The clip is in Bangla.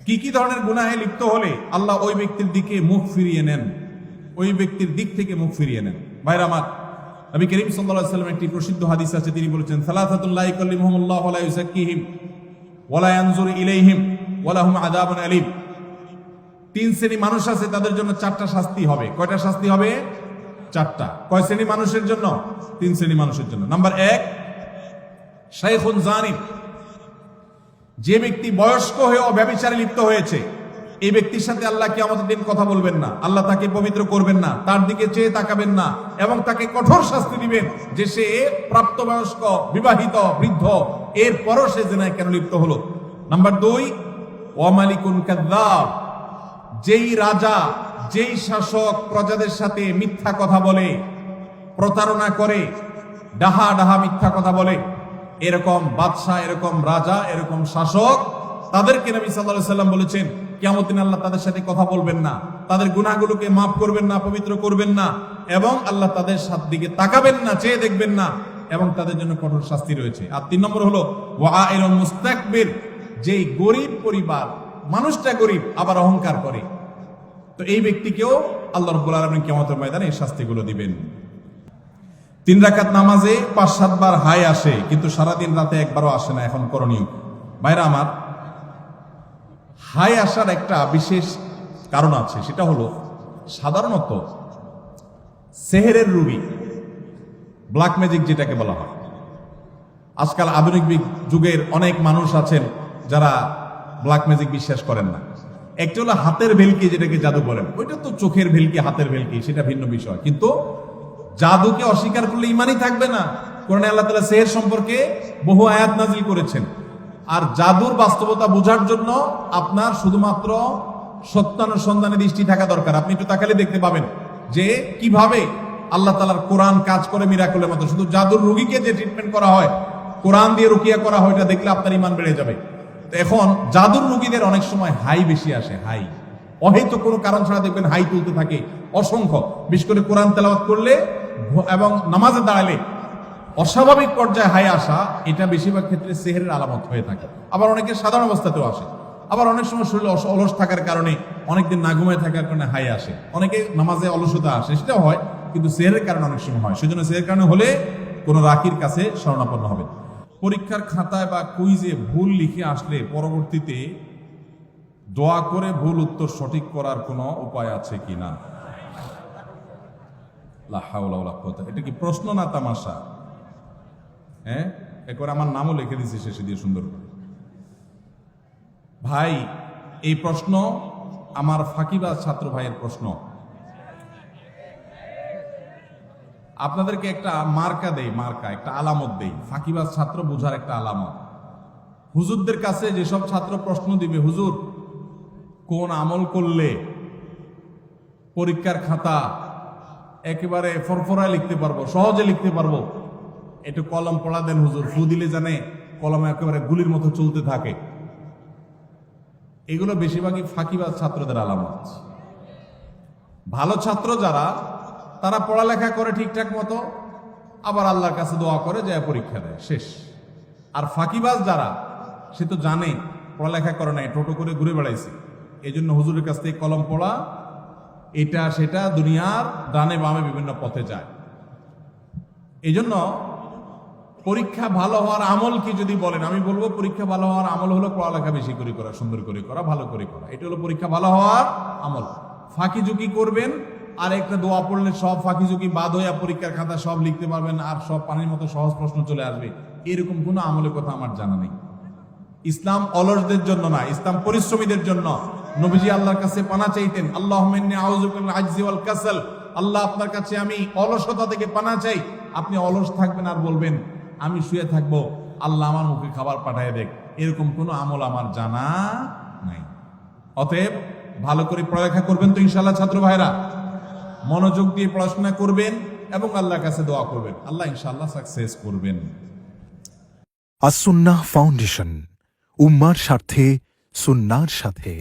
কি কি ধরনের গুনাহে লিপ্ত হলে আল্লাহ ওই ব্যক্তির দিকে মুখ ফিরিয়ে নেন, ওই ব্যক্তির দিক থেকে মুখ ফিরিয়ে নেন। ভাইরা আমার, নবী করিম সাল্লাল্লাহু আলাইহি ওয়াসাল্লাম একটি প্রসিদ্ধ হাদিস আছে, তিনি বলেছেন সালাসাতুন লা ইয়াকাল্লিমুহুমুল্লাহু ওয়া লা ইউযাক্কিহিম ওয়া লা ইয়ানজুরু ইলাইহিম ওয়া লাহুম আযাবুন আলীম। তিন শ্রেণী মানুষ আছে, তাদের জন্য চারটা শাস্তি হবে। কয়টা শাস্তি হবে? চারটা। কয় শ্রেণী মানুষের জন্য? তিন শ্রেণী মানুষের জন্য। নাম্বার 1, শাইখুন জানি, যে ব্যক্তি বয়স্ক হয়ে ব্যভিচারে লিপ্ত হয়েছে, এই ব্যক্তির সাথে আল্লাহ কিয়ামতের দিন কথা বলবেন না, আল্লাহ তাকে পবিত্র করবেন না, তার দিকে চেয়ে তাকাবেন না, এবং তাকে কঠোর শাস্তি দিবেন যে সে প্রাপ্তবয়স্ক বিবাহিত বৃদ্ধ, এরপরও সে জিনায় কেন লিপ্ত হলো। নাম্বার 2, ওয়া মালিকুন কাযযাব, যেই রাজা, যেই শাসক প্রজাদের সাথে মিথ্যা কথা বলে, প্রতারণা করে, ডাহা ডাহা মিথ্যা কথা বলে, এরকম বাদশাহ, এরকম রাজা, এরকম শাসক, তাদেরকে নবী সাল্লাল্লাহু আলাইহি ওয়াসাল্লাম বলেছেন কিয়ামতের দিন আল্লাহ তাদের সাথে কথা বলবেন না, তাদের গুনাহগুলোকে মাফ করবেন না, পবিত্র করবেন না, এবং আল্লাহ তাদের দিকে তাকাবেন না, চেয়ে দেখবেন না, এবং তাদের জন্য কঠোর শাস্তি রয়েছে। আর 3 নম্বর হলো ওয়াইলুন মুস্তাকবির, যেই গরিব পরিবার, মানুষটা গরিব আবার অহংকার করে, তো এই ব্যক্তিকেও আল্লাহ রাব্বুল আলামিন কিয়ামতের ময়দানে এই শাস্তিগুলো দিবেন। 3 রাকাত নামাজে 5-7 বার হাই আসে, কিন্তু সারাদিন রাতে একবারও আসে না। এখন করণীয়, ভাইরা আমার, হাই আসার একটা বিশেষ কারণ আছে, সেটা হলো সাধারণত সেহেরের রোগী, ব্ল্যাক ম্যাজিক যেটাকে বলা হয়। আজকাল আধুনিক যুগের অনেক মানুষ আছেন যারা ব্ল্যাক ম্যাজিক বিশ্বাস করেন না। একটা হলো হাতের ভেলকি, যেটাকে জাদু বলেন, ওইটা তো চোখের ভেলকি, হাতের ভেলকি, সেটা ভিন্ন বিষয়। কিন্তু জাদুকে অস্বীকার করলে ইমানই থাকবে না। কোরআনে আল্লাহ তাআলা সেহের সম্পর্কে বহু আয়াত নাজিল করেছেন। আর জাদুর বাস্তবতা বোঝার জন্য আপনার শুধুমাত্র সত্যানুসন্ধানে দৃষ্টি থাকা দরকার। আপনি একটু তাকালে দেখতে পাবেন যে কিভাবে আল্লাহ তাআলার কোরআন কাজ করে মিরাকলের মতো। শুধু জাদুর রোগীকে যে ট্রিটমেন্ট করা হয়, কোরআন দিয়ে রুকিয়া করা হয়, এটা দেখলে আপনার ঈমান বেড়ে যাবে। তো এখন জাদুর রোগীদের অনেক সময় হাই বেশি আসে, হাই অহেতু কোনো কারণ ছাড়া দেখবেন হাই তুলতে থাকে অসংখ্য। বিশেষ করে কোরআন তেলাওয়াত করলে এবং নামাজে দাঁড়ালে অস্বাভাবিক পর্যায়ে হাই আসা, এটা বেশিরভাগ ক্ষেত্রে সেহেরের আলামত হয়ে থাকে। আবার অনেকে সাধারণ অবস্থাতেও আসে। আবার অনেক সময় শরীরে অলস থাকার কারণে, অনেকদিন না ঘুমিয়ে থাকার কারণে হাই আসে। অনেকে নামাজে অলসতা আসে, সেটাও হয়, কিন্তু সেহেরের কারণে অনেক সময় হয়। সেজন্য সেহের কারণে হলে কোনো রাকির কাছে শরণাপন্ন হবে। পরীক্ষার খাতায় বা কুইজে ভুল লিখে আসলে পরবর্তীতে দোয়া করে ভুল উত্তর সঠিক করার কোনো উপায় আছে কিনা? লা হাওলা ওয়ালা কুওয়াতা। এটা কি প্রশ্ন না তামাশা? হ্যাঁ, একবার আমার নামও লিখে দিয়েছি শেষে দিয়ে সুন্দর করে। ভাই, এই প্রশ্ন আমার ফাঁকিবাজ ছাত্র ভাইয়ের প্রশ্ন। আপনাদেরকে একটা মার্কা দেই, মার্কা, একটা আলামত দেই, ফাঁকিবাজ ছাত্র বোঝার একটা আলামত। হুজুরদের কাছে যেসব ছাত্র প্রশ্ন দিবে, হুজুর কোন আমল করলে পরীক্ষার খাতা একেবারে ফরফরায় লিখতে পারবো, সহজে লিখতে পারবো, একটু কলম পড়া দেন হুজুর, ফু দিলে জানে কলম একেবারে গুলির মতো চলতে থাকে। এগুলো বেশিরভাগই ফাঁকিবাজ ছাত্রদের আলামত। ভালো ছাত্র যারা, তারা পড়ালেখা করে ঠিকঠাক মতো, আবার আল্লাহর কাছে দোয়া করে, যায় পরীক্ষা দেয়, শেষ। আর ফাঁকিবাজ যারা, সে তো জানে পড়ালেখা করে নাই, টোটো করে ঘুরে বেড়াইছে, এই জন্য হুজুরের কাছ থেকে কলম পড়া, এটা সেটা দুনিয়ার ডানে বামে বিভিন্ন পথে যায়। এই জন্য পরীক্ষা ভালো হওয়ার আমল কি যদি বলেন, আমি বলবো পরীক্ষা ভালো হওয়ার আমল হলো পড়ালেখা বেশি করে করা, সুন্দর করে করা, ভালো করে করা। এটা হলো পরীক্ষা ভালো হওয়ার আমল। ফাঁকি ঝুঁকি করবেন আর একটা দোয়া পড়লে সব ফাঁকি ঝুঁকি বাদ হইয়া পরীক্ষার খাতা সব লিখতে পারবেন, আর সব পানির মতো সহজ প্রশ্ন চলে আসবে, এরকম কোনো আমলের কথা আমার জানা নেই। ইসলাম অলসদের জন্য না, ইসলাম পরিশ্রমীদের জন্য। নবীজি আল্লাহর কাছে পানা চাইতেন, আল্লাহুম্মা ইন্নী আউযু বিকা মিনাল আজজি ওয়াল কাসাল, আল্লাহ আপনার কাছে আমি অলসতা থেকে পানা চাই। আপনি অলস থাকবেন আর বলবেন আমি শুয়ে থাকবো, আল্লাহ আমার মুখে খাবার পাঠায় দেখ, এরকম কোনো আমল আমার জানা নাই। অতএব ভালো করে পড়ালেখা করবেন তো ইনশাআল্লাহ ছাত্র ভাইরা, মনোযোগ দিয়ে পড়াশোনা করবেন এবং আল্লাহর কাছে দোয়া করবেন, আল্লাহ ইনশাআল্লাহ সাকসেস করবেন। আস-সুন্নাহ ফাউন্ডেশন, উম্মার স্বার্থে সুন্নাহর সাথে।